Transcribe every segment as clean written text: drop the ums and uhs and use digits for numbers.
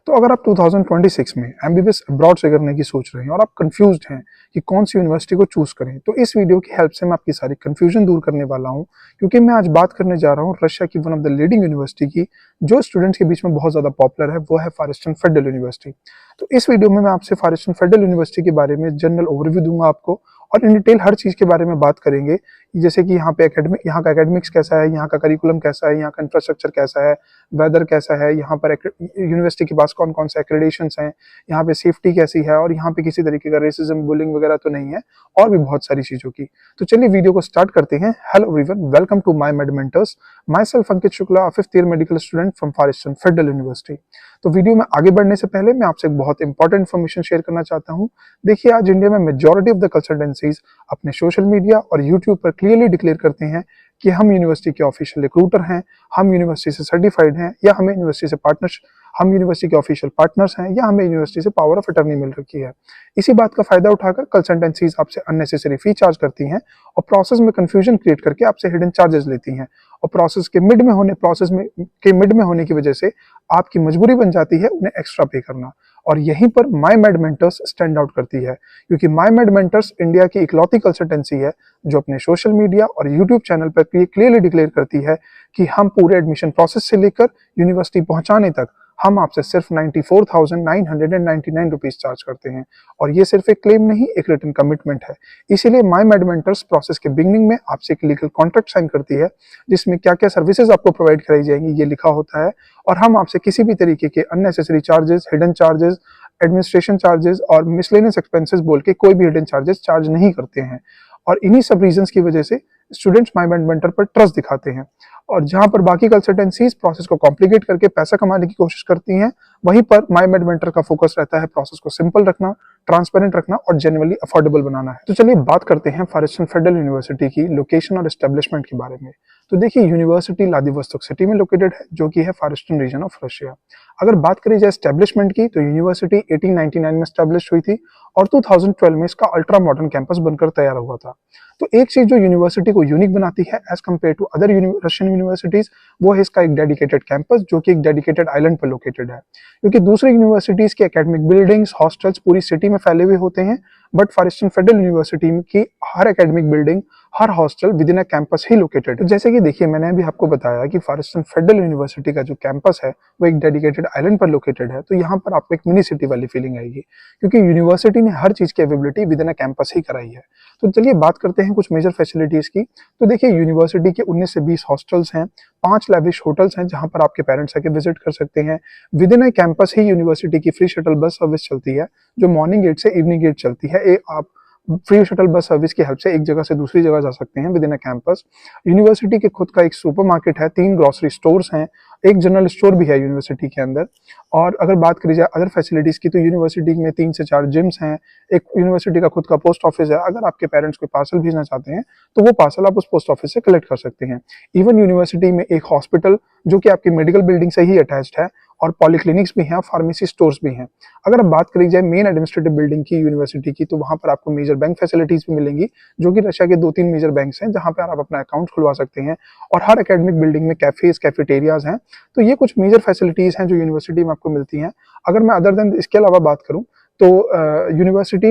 तो अगर आप 2026 में एमबीबीएस अब्रॉड से करने की सोच रहे हैं और आप कंफ्यूज्ड हैं कि कौन सी यूनिवर्सिटी को चूज करें, तो इस वीडियो की हेल्प से मैं आपकी सारी कंफ्यूजन दूर करने वाला हूं, क्योंकि मैं आज बात करने जा रहा हूं रशिया की one of the leading university की, जो स्टूडेंट्स के बीच में बहुत ज्यादा पॉपुलर है। वो है फॉर ईस्टर्न फेडरल यूनिवर्सिटी। तो इस वीडियो में मैं आपसे फॉर ईस्टर्न फेडरल यूनिवर्सिटी के बारे में जनरल ओवरव्यू दूंगा आपको, और इन डिटेल हर चीज के बारे में बात करेंगे, जैसे कि यहाँ का एकेडमिक्स कैसा है, यहाँ का करिकुलम कैसा है, यहाँ का इंफ्रास्ट्रक्चर कैसा है, वेदर कैसा है, यहाँ पर यूनिवर्सिटी के पास कौन कौन से एक्रेडिटेशंस हैं, यहाँ पे सेफ्टी कैसी है, और यहाँ पे किसी तरीके का रेसिज्म बुलिंग वगैरह तो नहीं है, और भी बहुत सारी चीजों की। तो चलिए वीडियो को स्टार्ट करते हैं। Hello everyone, welcome to my med mentors. Myself Ankit Shukla, 5th year medical student from far eastern federal university. तो वीडियो में आगे बढ़ने से पहले मैं आपसे एक बहुत इंपॉर्टेंट इन्फॉर्मेशन शेयर करना चाहता हूँ। देखिए, आज इंडिया में मेजॉरिटी ऑफ द कंसल्टेंसीज अपने सोशल मीडिया और यूट्यूब पर क्लियरली डिक्लेयर करते हैं कि हम यूनिवर्सिटी के ऑफिशियल रिक्रूटर हैं, हम यूनिवर्सिटी से सर्टिफाइड हैं, या हमें यूनिवर्सिटी से हम यूनिवर्सिटी के ऑफिशियल पार्टनर्स हैं, या हमें यूनिवर्सिटी से पावर ऑफ अटर्नी मिल रखी है। इसी बात का फायदा उठाकर कंसल्टेंसीज आपसे अननेसेसरी फी चार्ज करती हैं और प्रोसेस में कंफ्यूजन क्रिएट करके आपसे हिडन चार्जेस लेती हैं, और प्रोसेस के मिड में होने की वजह से आपकी मजबूरी बन जाती है उन्हें एक्स्ट्रा पे करना। और यहीं पर माई मेड मेंटर्स स्टैंड आउट करती है, क्योंकि माई मेड मेंटर्स इंडिया की इकलौती कंसल्टेंसी है जो अपने सोशल मीडिया और यूट्यूब चैनल पर क्लियरली डिक्लेयर करती है कि हम पूरे एडमिशन प्रोसेस से लेकर यूनिवर्सिटी पहुंचाने तक हम आपसे सिर्फ 94,999 रुपीज चार्ज करते हैं। और ये सिर्फ एक क्लेम नहीं, एक रिटन कमिटमेंट है। इसीलिए माई मेड मेंटर्स प्रोसेस के बिगनिंग में आपसे एक लीगल कॉन्ट्रैक्ट साइन करती है, जिसमें क्या क्या सर्विसेज आपको प्रोवाइड कराई जाएंगी ये लिखा होता है, और हम आपसे किसी भी तरीके के unnecessary charges, hidden charges, administration charges और मिसलेनियस एक्सपेंसेस बोल के कोई भी हिडन चार्जेस चार्ज नहीं करते हैं। और इन्हीं सब रीजंस की वजह से स्टूडेंट्स माई मेड मेंटर पर ट्रस्ट दिखाते हैं। और जहां पर बाकी कंसल्टेंसीज प्रोसेस को कॉम्प्लिकेट करके पैसा कमाने की कोशिश करती हैं, वहीं पर माई मेड मेंटर का फोकस रहता है प्रोसेस को सिंपल रखना, ट्रांसपेरेंट रखना और जेन्युइनली अफोर्डेबल बनाना है। तो चलिए बात करते हैं फॉर ईस्टर्न फेडरल यूनिवर्सिटी की लोकेशन और एस्टेब्लिशमेंट के बारे में। तो देखिए, यूनिवर्सिटी व्लादिवोस्तोक सिटी में लोकेटेड है, जो कि है for eastern region of Russia. अगर बात करी जाए एस्टेब्लिशमेंट की, तो यूनिवर्सिटी 1899 में एस्टेब्लिश हुई थी और 2012 में इसका अल्ट्रा मॉडर्न कैंपस बनकर तैयार हुआ था। तो एक चीज जो यूनिवर्सिटी को यूनिक बनाती है as compare to other Russian universities, वो है इसका एक डेडिकेटेड कैंपस, जो कि एक डेडिकेटेड आइलैंड पर लोकेटेड है। क्योंकि दूसरी यूनिवर्सिटीज के एकेडमिक बिल्डिंग्स, हॉस्टल्स पूरी सिटी में फैले हुए होते हैं, but for eastern federal University की हर एकेडमिक बिल्डिंग, हर hostel within a campus ही लोकेटेड है। जैसे कि देखिए, मैंने अभी आपको बताया कि फॉर ईस्टर्न फेडरल यूनिवर्सिटी का जो कैंपस है वो एक डेडिकेटेड आइलैंड पर लोकेटेड है, तो यहाँ पर आपको एक मिनी सिटी वाली फीलिंग आएगी, क्योंकि यूनिवर्सिटी ने हर चीज की availability within a campus ही कराई है। तो चलिए बात करते हैं कुछ मेजर फैसिलिटीज की। तो देखिए, यूनिवर्सिटी के 19 से 20 हॉस्टल्स हैं, 5 लैविश होटल्स हैं जहां पर आपके पेरेंट्स आके विजिट कर सकते हैं। With in a campus he university की फ्री शटल बस सर्विस चलती है, जो मॉर्निंग गेट से इवनिंग गेट चलती है। आप फ्री शटल बस सर्विस की हेल्प से एक जगह से दूसरी जगह जा सकते हैं with in a campus. University के खुद का एक सुपरमार्केट है, 3 ग्रोसरी स्टोर्स हैं, एक जनरल स्टोर भी है यूनिवर्सिटी के अंदर। और अगर बात करी जाए अदर फैसिलिटीज की, तो यूनिवर्सिटी में 3 से 4 जिम्स हैं, एक यूनिवर्सिटी का खुद का पोस्ट ऑफिस है। अगर आपके पेरेंट्स कोई पार्सल भेजना चाहते हैं तो वो पार्सल आप उस पोस्ट ऑफिस से कलेक्ट कर सकते हैं। इवन यूनिवर्सिटी में एक हॉस्पिटल, जो कि आपकी मेडिकल बिल्डिंग से ही अटैच्ड है, और पॉलीक्लिनिक्स भी हैं, फार्मेसी स्टोर्स भी हैं। अगर अब बात करी जाए मेन एडमिनिस्ट्रेटिव बिल्डिंग की यूनिवर्सिटी की, तो वहां पर आपको मेजर बैंक फैसिलिटीज भी मिलेंगी, जो कि रशिया के 2-3 मेजर बैंक्स हैं जहां पर आप अपना अकाउंट खुलवा सकते हैं। और हर एकेडमिक बिल्डिंग में कैफेज, कैफेटेरियाज हैं। तो ये कुछ मेजर फैसिलिटीज हैं जो यूनिवर्सिटी में आपको मिलती हैं। अगर मैं अदर देन इसके अलावा बात करूं, तो यूनिवर्सिटी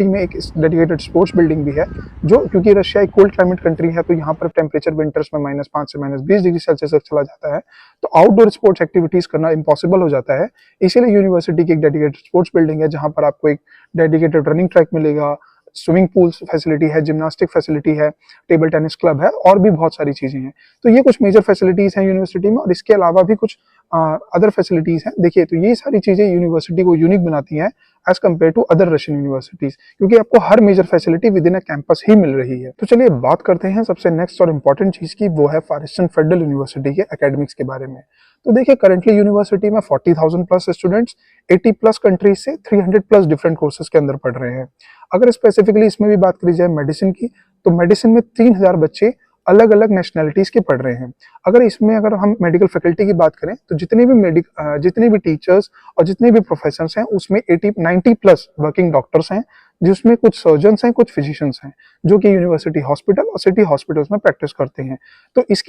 में एक डेडिकेटेड स्पोर्ट्स बिल्डिंग भी है, जो क्योंकि रशिया एक कोल्ड क्लाइमेट कंट्री है, तो यहाँ पर टेम्परेचर विंटर्स में -5 से -20 डिग्री सेल्सियस तक चला जाता है, तो आउटडोर स्पोर्ट्स एक्टिविटीज करना इम्पॉसिबल हो जाता है। इसीलिए यूनिवर्सिटी की एक डेडिकेटेड स्पोर्ट्स बिल्डिंग है, जहां पर आपको एक डेडिकेटेड रनिंग ट्रैक मिलेगा, स्विमिंग पूल फैसिलिटी है, जिम्नास्टिक फैसिलिटी है, टेबल टेनिस क्लब है, और भी बहुत सारी चीजें हैं। तो ये कुछ मेजर फैसिलिटीज हैं यूनिवर्सिटी में, और इसके अलावा भी कुछ अदर फैसिलिटीज हैं। देखिए, तो ये सारी चीजें यूनिवर्सिटी को यूनिक बनाती हैं as compare to other Russian universities, क्योंकि आपको हर major facility within a campus ही मिल रही है। तो चलिए बात करते हैं सबसे नेक्स्ट और इम्पोर्टेंट चीज की, वो है फॉर ईस्टर्न फेडरल यूनिवर्सिटी के एकेडमिक्स के बारे में। तो देखिए, करंटली यूनिवर्सिटी में 40,000 प्लस स्टूडेंट्स 80 प्लस कंट्रीज से 300 प्लस डिफरेंट कोर्सेज के अंदर पढ़ रहे हैं। अगर स्पेसिफिकली इसमें भी बात करी जाए मेडिसिन की, तो मेडिसिन में 3000 बच्चे अलग अलग नेशनैलिटीज के पढ़ रहे हैं। अगर हम मेडिकल फैकल्टी की बात करें, तो जितने भी टीचर्स और जितने भी प्रोफेसर्स हैं, उसमें 90 प्लस वर्किंग डॉक्टर्स हैं, जिसमें कुछ सर्जन्स हैं, कुछ फिजिशियंस हैं, जो कि यूनिवर्सिटी हॉस्पिटल और सिटी हॉस्पिटल्स में प्रैक्टिस करते हैं। तो इस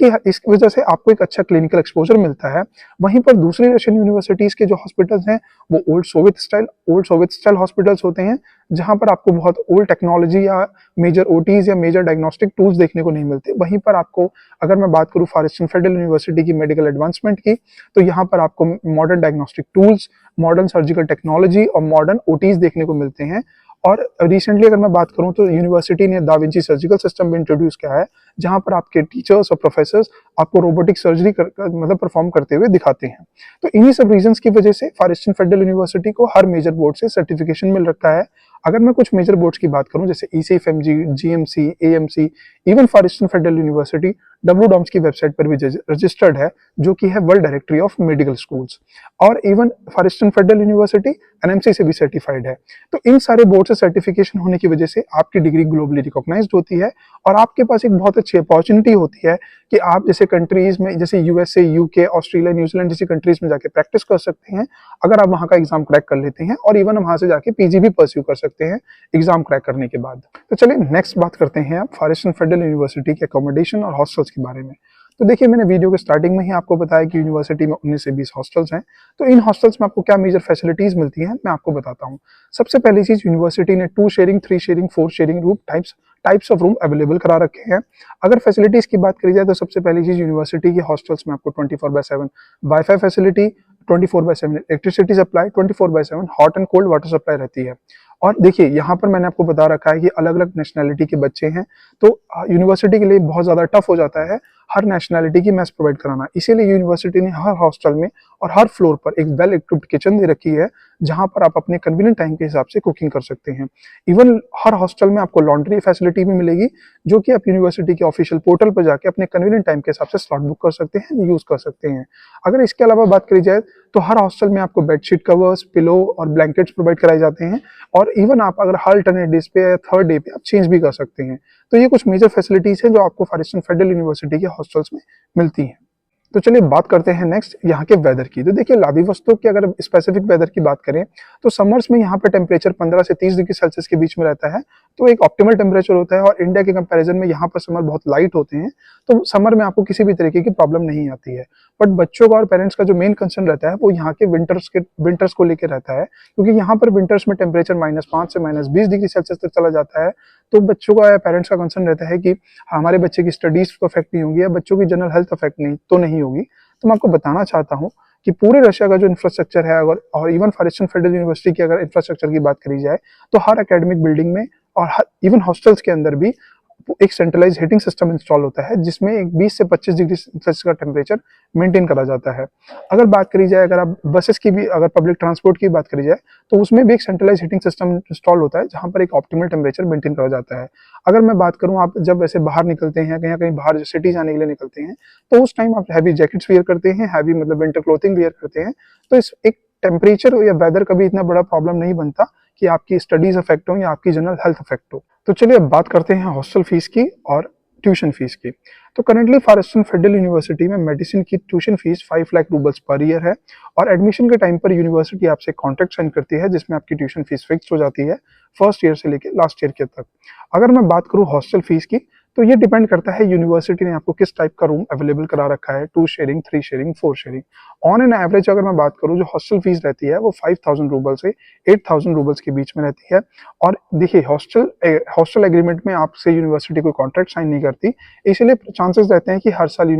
वजह से आपको एक अच्छा क्लिनिकल एक्सपोजर मिलता है। वहीं पर दूसरी रशियन यूनिवर्सिटीज के जो हॉस्पिटल्स हैं वो ओल्ड सोवियत स्टाइल हॉस्पिटल्स होते हैं, जहां पर आपको बहुत ओल्ड टेक्नोलॉजी या मेजर ओटीज या मेजर डायग्नोस्टिक टूल्स देखने को नहीं मिलते। वहीं पर आपको, अगर मैं बात करूं फॉर ईस्टर्न फेडरल यूनिवर्सिटी की मेडिकल एडवांसमेंट की, तो यहाँ पर आपको modern diagnostic tools, modern surgical technology और मॉडर्न ओटीज देखने को मिलते हैं। और रिसेंटली अगर मैं बात करूं तो यूनिवर्सिटी ने दा विंची सर्जिकल सिस्टम भी इंट्रोड्यूस किया है, जहां पर आपके टीचर्स और प्रोफेसर्स आपको रोबोटिक सर्जरी मतलब परफॉर्म करते हुए दिखाते हैं। तो इन्हीं सब रीजंस की वजह से फॉर ईस्टर्न फेडरल यूनिवर्सिटी को हर मेजर बोर्ड से सर्टिफिकेशन मिल रखा है। अगर मैं कुछ मेजर बोर्ड्स की बात करूं जैसे ECFMG, GMC, AMC, even for eastern federal University WDOMS की वेबसाइट पर भी रजिस्टर्ड है, जो कि है world directory of medical schools. और even for eastern federal University NMC से भी सर्टिफाइड है। तो इन सारे बोर्ड से सर्टिफिकेशन होने की वजह से आपकी डिग्री ग्लोबली रिकॉग्नाइज्ड होती है और आपके पास एक बहुत अच्छी अपॉर्चुनिटी होती है कि आप जैसे कंट्रीज में, जैसे USA, UK, ऑस्ट्रेलिया, न्यूजीलैंड जैसी कंट्रीज में जाके प्रैक्टिस कर सकते हैं अगर आप वहां का एग्जाम क्रैक कर लेते हैं, और इवन वहां से जाके PG भी परस्यू कर सकते हैं एग्जाम क्रैक करने के बाद। तो चलिए नेक्स्ट बात करते हैं आप फॉर ईस्टर्न फेडरल यूनिवर्सिटी के अकोमोडेशन और हॉस्टल्स के बारे में। तो देखिए, मैंने वीडियो के स्टार्टिंग में ही आपको बताया कि यूनिवर्सिटी में 19 से 20 हॉस्टल्स हैं। तो इन हॉस्टल्स में आपको क्या मेजर फैसिलिटीज मिलती हैं, मैं आपको बताता हूँ। सबसे पहली चीज, यूनिवर्सिटी ने 2 sharing, 3 sharing, 4 sharing room types of room available करा रखे हैं। अगर फैसिलिटीज की बात करी जाए तो सबसे पहली चीज, यूनिवर्सिटी के हॉस्टल्स में आपको 24/7 wifi facility, 24/7 electricity supply, 24/7 hot and cold water supply रहती है। और देखिए, यहाँ पर मैंने आपको बता रखा है कि अलग अलग नेशनैलिटी के बच्चे हैं, तो यूनिवर्सिटी के लिए बहुत ज्यादा टफ हो जाता है हर नेशनैलिटी की मेस प्रोवाइड कराना। इसीलिए यूनिवर्सिटी ने हर हॉस्टल में और हर फ्लोर पर एक वेल इक्विप्ड किचन दे रखी है, जहां पर आप अपने कन्वीनियंट टाइम के हिसाब से कुकिंग कर सकते हैं। इवन हर हॉस्टल में आपको लॉन्ड्री फैसिलिटी भी मिलेगी, जो कि आप यूनिवर्सिटी के ऑफिशियल पोर्टल पर जाके अपने कन्वीनियंट टाइम के हिसाब से स्लॉट बुक कर सकते हैं, यूज कर सकते हैं। अगर इसके अलावा बात करी जाए तो हर हॉस्टल में आपको बेडशीट कवर्स, पिलो और ब्लैंकेट्स प्रोवाइड कराए जाते हैं, और इवन आप अगर हर अल्टरनेट डेज पे या थर्ड डे पे आप चेंज भी कर सकते हैं। तो ये कुछ मेजर फैसिलिटीज हैं जो आपको फॉर ईस्टर्न फेडरल यूनिवर्सिटी के हॉस्टल्स में मिलती हैं। तो चलिए बात करते हैं नेक्स्ट यहाँ के वेदर की। तो देखिए, व्लादिवोस्तोक की अगर स्पेसिफिक वेदर की बात करें तो समर्स में यहाँ पे टेम्परेचर 15 से 30 डिग्री सेल्सियस के बीच में रहता है, तो एक ऑप्टिमल टेम्परेचर होता है। और इंडिया के कंपैरिजन में यहाँ पर समर बहुत लाइट होते हैं, तो समर में आपको किसी भी तरीके की प्रॉब्लम नहीं आती है। बट बच्चों का और पेरेंट्स का जो मेन कंसर्न रहता है वो यहाँ के विंटर्स को लेकर रहता है, क्योंकि यहाँ पर विंटर्स में टेम्परेचर -5 से -20 डिग्री सेल्सियस तक चला जाता है। तो बच्चों का या पेरेंट्स का कंसर्न रहता है कि हमारे बच्चे की स्टडीज तो अफेक्ट नहीं होगी या बच्चों की जनरल हेल्थ अफेक्ट नहीं होगी। तो मैं आपको बताना चाहता हूँ कि पूरे रशिया का जो इंफ्रास्ट्रक्चर है, अगर और even for eastern federal University की अगर इंफ्रास्ट्रक्चर की बात करी जाए तो हर एकेडमिक बिल्डिंग में और इवन हॉस्टल्स के अंदर भी एक सेंट्रलाइज हीटिंग सिस्टम इंस्टॉल होता है, जिसमें एक 20 से 25 डिग्री सेल्सियस का टेम्परेचर मेंटेन करा जाता है। अगर बात करी जाए, अगर आप बसेस की भी, अगर पब्लिक ट्रांसपोर्ट की बात करी जाए तो उसमें भी एक सेंट्रलाइज हीटिंग सिस्टम इंस्टॉल होता है, जहां पर एक ऑप्टिमल टेम्परेचर मेंटेन करा जाता है। अगर मैं बात करूं, आप जब ऐसे बाहर निकलते हैं, कहीं कहीं बाहर सिटी जाने के लिए निकलते हैं, तो उस टाइम आप हैवी जैकेट्स वियर करते हैं, हैवी मतलब विंटर क्लोथिंग वियर करते हैं। तो इस एक टेम्परेचर या वेदर का भी इतना बड़ा प्रॉब्लम नहीं बनता कि आपकी स्टडीज अफेक्ट हो या आपकी जनरल हेल्थ अफेक्ट हो। तो चलिए अब बात करते हैं हॉस्टल फीस की और ट्यूशन फीस की। तो currently for eastern federal university में मेडिसिन की tuition fees 5 lakh roubles per year है, और एडमिशन के टाइम पर यूनिवर्सिटी आपसे कॉन्ट्रैक्ट साइन करती है, जिसमें आपकी ट्यूशन फीस फिक्स हो जाती है फर्स्ट ईयर से लेकर लास्ट ईयर के तक। अगर मैं बात करूं हॉस्टल फीस की, तो ये डिपेंड करता है यूनिवर्सिटी ने आपको किस टाइप का रूम अवेलेबल करा रखा है, 2 sharing, 3 sharing, 4 sharing. On an average अगर मैं बात करूं, जो हॉस्टल फीस रहती है वो 5000 रूबल से 8000 रूबल्स के बीच में रहती है। और देखिए, हॉस्टल एग्रीमेंट में आपसे यूनिवर्सिटी कोई कॉन्ट्रैक्ट साइन नहीं करती, इसलिए चांसेस रहते हैं कि हर साल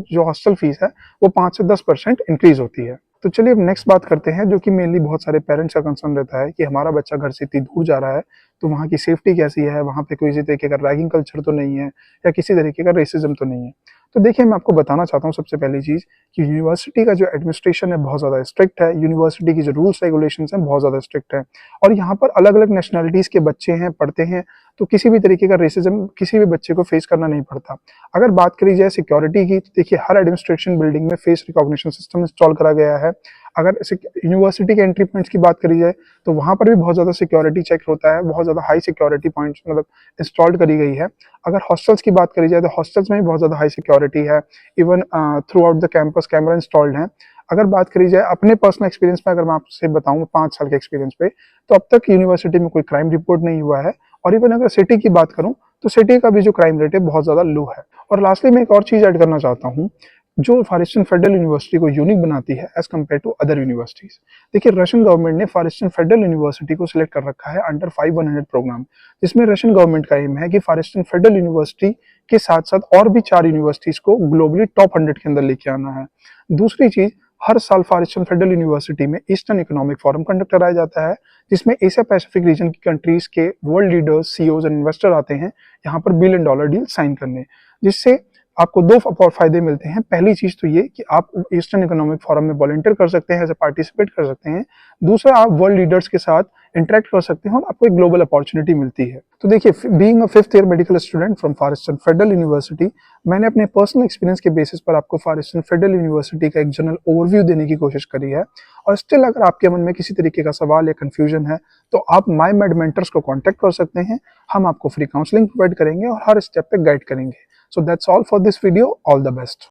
जो हॉस्टल फीस है वो 5 से 10% इंक्रीज होती है। तो चलिए अब नेक्स्ट बात करते हैं, जो कि मेनली बहुत सारे पेरेंट्स का कंसर्न रहता है कि हमारा बच्चा घर से इतनी दूर जा रहा है, तो वहाँ की सेफ्टी कैसी है, वहाँ पे कोई तरीके का रैगिंग कल्चर तो नहीं है या किसी तरीके का रेसिज्म तो नहीं है। तो देखिए, मैं आपको बताना चाहता हूँ सबसे पहली चीज कि यूनिवर्सिटी का जो एडमिनिस्ट्रेशन है बहुत ज्यादा स्ट्रिक्ट है, यूनिवर्सिटी की जो रूल्स रेगुलेशंस हैं बहुत ज्यादा स्ट्रिक्ट है, और यहाँ पर अलग अलग नेशनैलिटीज के बच्चे हैं, पढ़ते हैं, तो किसी भी तरीके का रेसिज्म किसी भी बच्चे को फेस करना नहीं पड़ता। अगर बात करी जाए सिक्योरिटी की, तो देखिए हर एडमिनिस्ट्रेशन बिल्डिंग में फेस रिकॉग्निशन सिस्टम इंस्टॉल करा गया है। अगर यूनिवर्सिटी के एंट्री पॉइंट्स की बात करी जाए तो वहां पर भी बहुत ज्यादा सिक्योरिटी चेक होता है, बहुत ज्यादा हाई सिक्योरिटी पॉइंट्स मतलब इंस्टॉल्ड करी गई है। अगर हॉस्टल्स की बात करी जाए तो हॉस्टल्स में भी बहुत ज्यादा हाई सिक्योरिटी है, even through out the campus camera installed है। अगर बात करी जाए अपने पर्सनल एक्सपीरियंस में, अगर मैं आपसे बताऊं 5 साल के एक्सपीरियंस पे, तो अब तक यूनिवर्सिटी में कोई क्राइम रिपोर्ट नहीं हुआ है। और इवन अगर सिटी की बात करूं तो सिटी का भी जो क्राइम रेट है बहुत ज़्यादा लो है। और लास्टली मैं एक और चीज़ ऐड करना चाहता हूँ जो फॉर ईस्टर्न फेडरल यूनिवर्सिटी को यूनिक बनाती है as compare to other universities. देखिए, रशियन गवर्नमेंट ने फॉर ईस्टर्न फेडरल यूनिवर्सिटी को सिलेक्ट कर रखा है अंडर 5100 प्रोग्राम, जिसमें रशियन गवर्नमेंट का एम है कि फॉर ईस्टर्न फेडरल यूनिवर्सिटी के साथ साथ और भी 4 यूनिवर्सिटीज को ग्लोबली टॉप 100 के अंदर लेके आना है। दूसरी चीज, हर साल फॉर ईस्टर्न फेडरल यूनिवर्सिटी में ईस्टर्न इकोनॉमिक फोरम कंडक्ट कराया जाता है, जिसमें एशिया पैसिफिक रीजन की कंट्रीज के world leaders, CEOs and investor आते हैं यहाँ पर बिलियन डॉलर डील साइन करने, जिससे आपको दो फायदे मिलते हैं। पहली चीज तो ये कि आप ईस्टर्न इकोनॉमिक फोरम में वॉलंटियर कर सकते हैं, एज ए पार्टिसिपेट कर सकते हैं। दूसरा, आप वर्ल्ड लीडर्स के साथ इंटरेक्ट कर सकते हैं और आपको एक ग्लोबल अपॉर्चुनिटी मिलती है। तो देखिए, being a 5th year medical student from far eastern federal university, मैंने अपने पर्सनल एक्सपीरियंस के बेसिस पर आपको फॉर ईस्टर्न फेडरल यूनिवर्सिटी का एक जनरल ओवरव्यू देने की कोशिश करी है। और स्टिल अगर आपके मन में किसी तरीके का सवाल या कंफ्यूजन है तो आप माई मेड मेंटर्स को कॉन्टैक्ट कर सकते हैं। हम आपको फ्री काउंसलिंग प्रोवाइड करेंगे और हर स्टेप पे गाइड करेंगे। So that's all for this video. All the best.